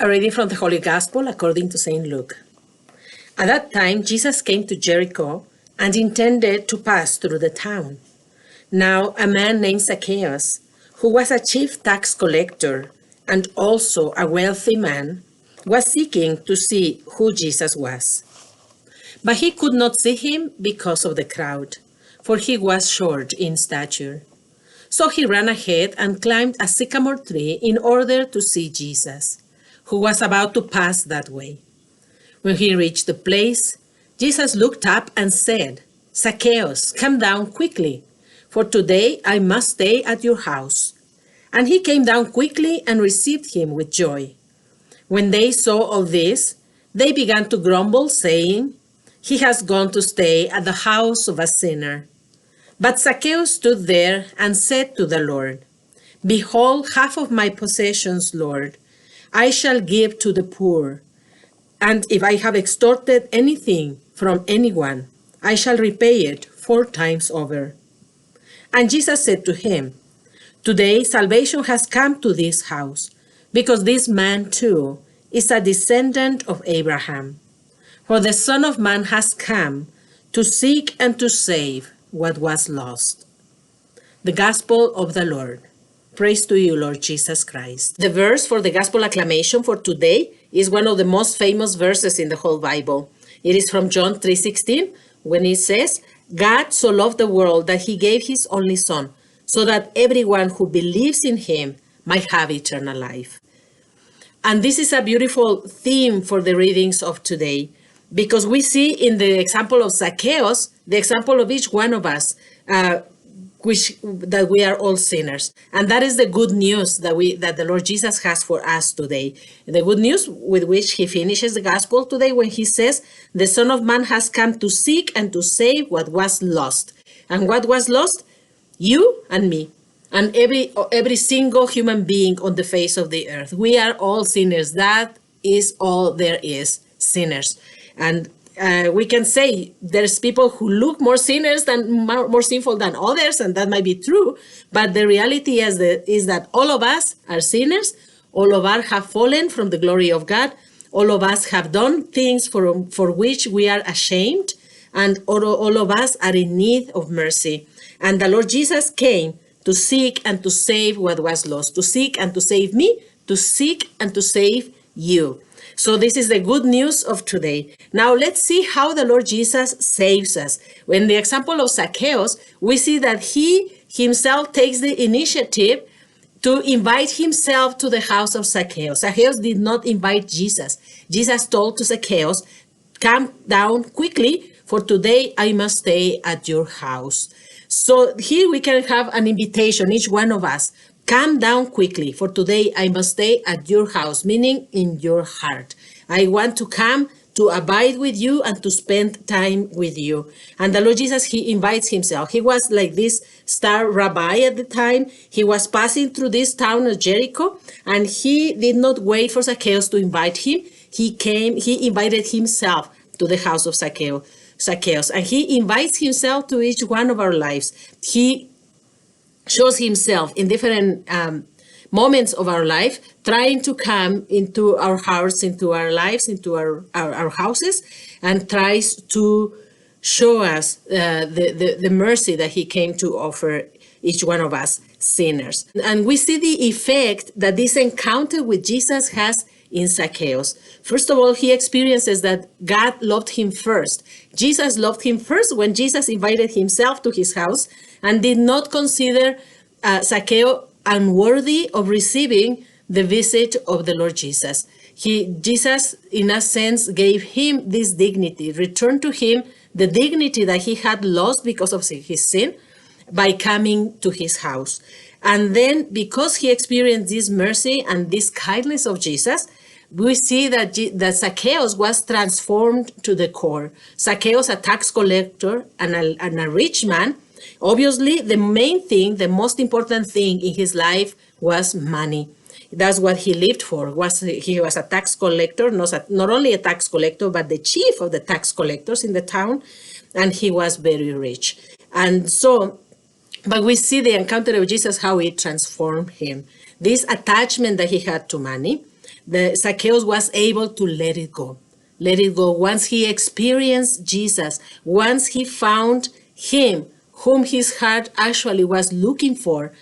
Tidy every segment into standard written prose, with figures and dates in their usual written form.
A reading from the Holy Gospel according to St. Luke. At that time, Jesus came to Jericho and intended to pass through the town. Now, a man named Zacchaeus, who was a chief tax collector and also a wealthy man, was seeking to see who Jesus was. But he could not see him because of the crowd, for he was short in stature. So he ran ahead and climbed a sycamore tree in order to see Jesus, who was about to pass that way. When he reached the place, Jesus looked up and said, "Zacchaeus, come down quickly, for today I must stay at your house." And he came down quickly and received him with joy. When they saw all this, they began to grumble, saying, "He has gone to stay at the house of a sinner." But Zacchaeus stood there and said to the Lord, "Behold, half of my possessions, Lord, I shall give to the poor, and if I have extorted anything from anyone, I shall repay it 4 times over." And Jesus said to him, "Today salvation has come to this house, because this man too is a descendant of Abraham. For the Son of Man has come to seek and to save what was lost." The Gospel of the Lord. Praise to you, Lord Jesus Christ. The verse for the Gospel acclamation for today is one of the most famous verses in the whole Bible. It is from John 3:16, when it says, "God so loved the world that he gave his only Son, so that everyone who believes in him might have eternal life." And this is a beautiful theme for the readings of today, because we see in the example of Zacchaeus, the example of each one of us, that we are all sinners. And that is the good news that the Lord Jesus has for us today. The good news with which he finishes the gospel today when he says, "The Son of Man has come to seek and to save what was lost." And what was lost? You and me. And every single human being on the face of the earth. We are all sinners. That is all there is, sinners. And we can say there's people who look more sinners than more sinful than others, and that might be true. But the reality is that all of us are sinners. All of us have fallen from the glory of God. All of us have done things for which we are ashamed, and all of us are in need of mercy. And the Lord Jesus came to seek and to save what was lost, to seek and to save me, to seek and to save you. So this is the good news of today. Now let's see how the Lord Jesus saves us. In the example of Zacchaeus, we see that he himself takes the initiative to invite himself to the house of Zacchaeus. Zacchaeus did not invite Jesus. Jesus told to Zacchaeus, "Come down quickly, for today I must stay at your house." So here we can have an invitation, each one of us. Come down quickly, for today I must stay at your house, meaning in your heart. I want to come to abide with you and to spend time with you. And the Lord Jesus, he invites himself. He was like this star rabbi at the time. He was passing through this town of Jericho, and he did not wait for Zacchaeus to invite him. He invited himself to the house of Zacchaeus, and he invites himself to each one of our lives. He shows himself in different moments of our life, trying to come into our hearts, into our lives, into our houses, and tries to show us the mercy that he came to offer each one of us sinners. And we see the effect that this encounter with Jesus has in Zacchaeus. First of all, he experiences that God loved him first. Jesus loved him first when Jesus invited himself to his house and did not consider Zacchaeus unworthy of receiving the visit of the Lord Jesus. Jesus, in a sense, gave him this dignity, returned to him the dignity that he had lost because of his sin by coming to his house. And then because he experienced this mercy and this kindness of Jesus, we see that Zacchaeus was transformed to the core. Zacchaeus, a tax collector and a rich man, obviously the main thing, the most important thing in his life was money. That's what he lived for. He was a tax collector, not only a tax collector, but the chief of the tax collectors in the town, and he was very rich. And so, but we see the encounter of Jesus, how it transformed him. This attachment that he had to money, The Zacchaeus was able to let it go. Let it go. Once he experienced Jesus, once he found him whom his heart actually was looking for,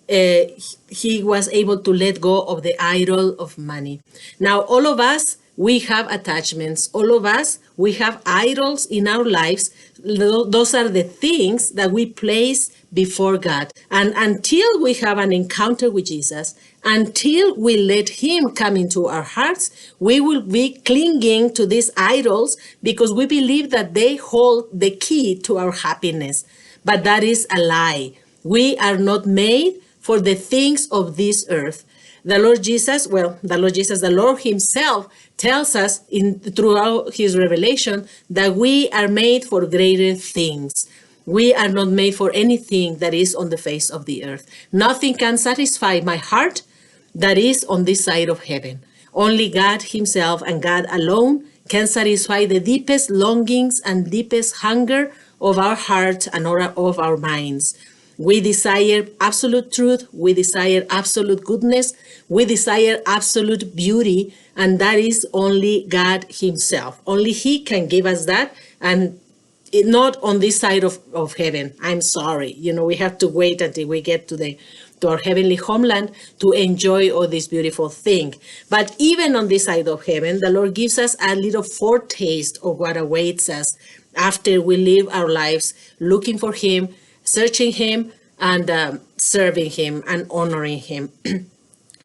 he was able to let go of the idol of money. Now, all of us, we have attachments. All of us, we have idols in our lives. Those are the things that we place before God. And until we have an encounter with Jesus, until we let him come into our hearts, we will be clinging to these idols because we believe that they hold the key to our happiness. But that is a lie. We are not made for the things of this earth. The Lord himself tells us throughout his revelation that we are made for greater things. We are not made for anything that is on the face of the earth. Nothing can satisfy my heart that is on this side of heaven. Only God himself and God alone can satisfy the deepest longings and deepest hunger of our hearts and of our minds. We desire absolute truth. We desire absolute goodness. We desire absolute beauty. And that is only God himself. Only he can give us that. And not on this side of heaven. I'm sorry. We have to wait until we get to our heavenly homeland to enjoy all this beautiful thing. But even on this side of heaven, the Lord gives us a little foretaste of what awaits us after we live our lives looking for him, searching him, and serving him and honoring him.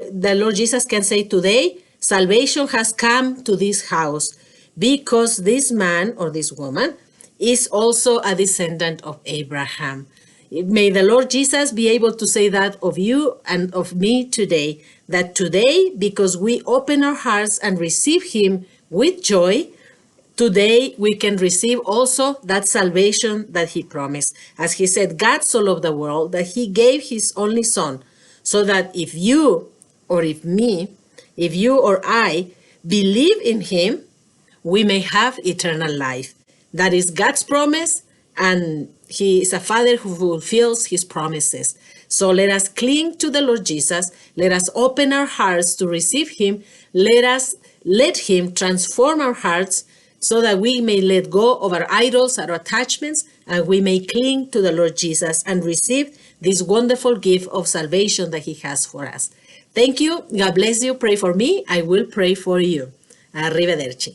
The Lord Jesus can say today, salvation has come to this house because this man or this woman is also a descendant of Abraham. May the Lord Jesus be able to say that of you and of me today, that today, because we open our hearts and receive him with joy, today we can receive also that salvation that he promised. As he said, God so loved the world that he gave his only son, so that if you or if you or I believe in him, we may have eternal life. That is God's promise, and he is a father who fulfills his promises. So let us cling to the Lord Jesus. Let us open our hearts to receive him. Let him transform our hearts so that we may let go of our idols, our attachments, and we may cling to the Lord Jesus and receive this wonderful gift of salvation that he has for us. Thank you. God bless you. Pray for me. I will pray for you. Arrivederci.